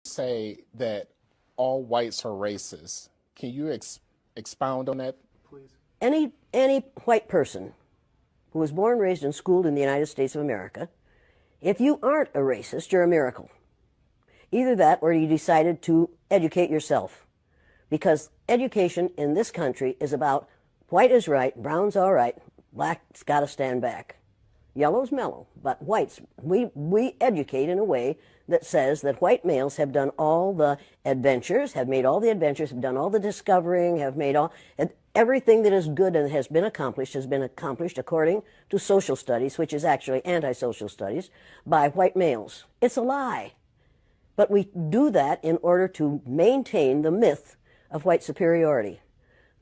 Say that all whites are racist. Can you expound on that, please? Any white person who was born, raised, and schooled in the United States of America, if you aren't a racist, you're a miracle. Either that or you decided to educate yourself. Because education in this country is about white is right, brown's all right, black's got to stand back. Yellow's mellow, but whites, we educate in a way that says that white males have done all the adventures, have made all the adventures, have done all the discovering, have made all, everything that is good and has been accomplished according to social studies, which is actually anti-social studies, by white males. It's a lie. But we do that in order to maintain the myth of white superiority.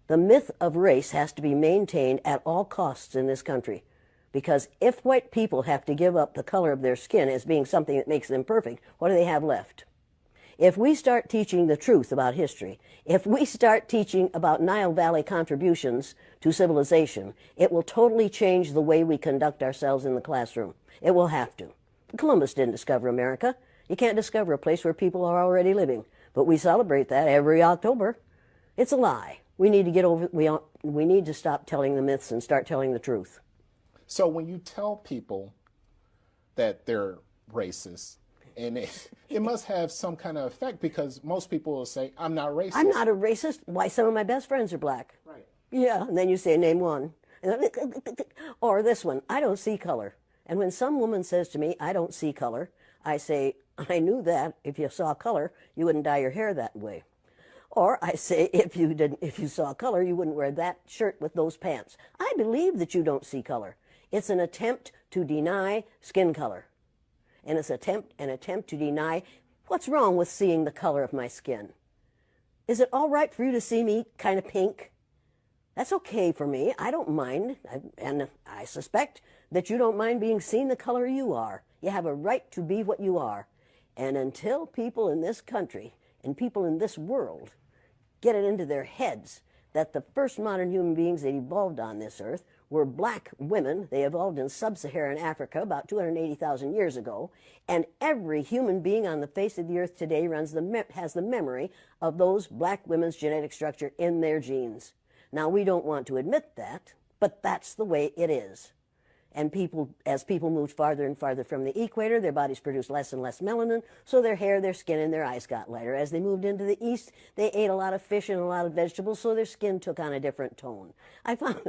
The myth of race has to be maintained at all costs in this country. Because if white people have to give up the color of their skin as being something that makes them perfect, what do they have left? If we start teaching the truth about history, if we start teaching about Nile Valley contributions to civilization, it will totally change the way we conduct ourselves in the classroom. It will have to. Columbus didn't discover America. You can't discover a place where people are already living. But we celebrate that every October. It's a lie. We need to get over, we need to stop telling the myths and start telling the truth. So when you tell people that they're racist, and it must have some kind of effect, because most people will say, I'm not racist. I'm not a racist. Why, some of my best friends are black. Right. Yeah, and then you say, name one. Or this one, I don't see color. And when some woman says to me, I don't see color, I say, I knew that. If you saw color, you wouldn't dye your hair that way. Or I say, if you saw color, you wouldn't wear that shirt with those pants. I believe that you don't see color. It's an attempt to deny skin color. And it's an attempt to deny what's wrong with seeing the color of my skin. Is it all right for you to see me kind of pink? That's okay for me. I don't mind. And I suspect that you don't mind being seen the color you are. You have a right to be what you are. And until people in this country and people in this world get it into their heads that the first modern human beings that evolved on this earth were black women. They evolved in sub-Saharan Africa about 280,000 years ago, and every human being on the face of the earth today has the memory of those black women's genetic structure in their genes. Now, we don't want to admit that, but that's the way it is. And as people moved farther and farther from the equator, their bodies produced less and less melanin, so their hair, their skin, and their eyes got lighter. As they moved into the east, they ate a lot of fish and a lot of vegetables, so their skin took on a different tone. I found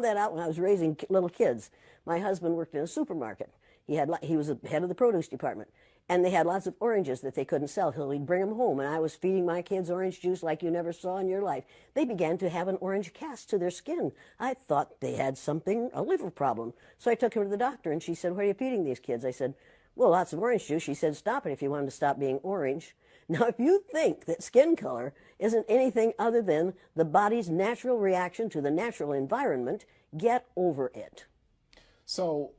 that out when I was raising little kids. My husband worked in a supermarket. He was the head of the produce department. And they had lots of oranges that they couldn't sell, so he'd bring them home. And I was feeding my kids orange juice like you never saw in your life. They began to have an orange cast to their skin. I thought they had a liver problem. So I took him to the doctor, and she said, what are you feeding these kids? I said, well, lots of orange juice. She said, stop it if you want them to stop being orange. Now, if you think that skin color isn't anything other than the body's natural reaction to the natural environment, get over it. So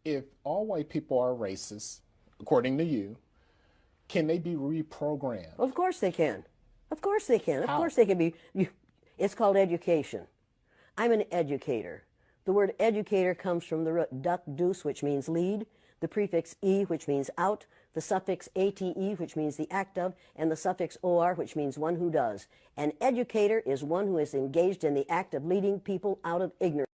if all white people are racist, according to you, can they be reprogrammed? Of course they can. Of course they can. Of How? course they can be. It's called education. I'm an educator. The word educator comes from the root duc dus, which means lead, the prefix e, which means out, the suffix ate, which means the act of, and the suffix or, which means one who does. An educator is one who is engaged in the act of leading people out of ignorance.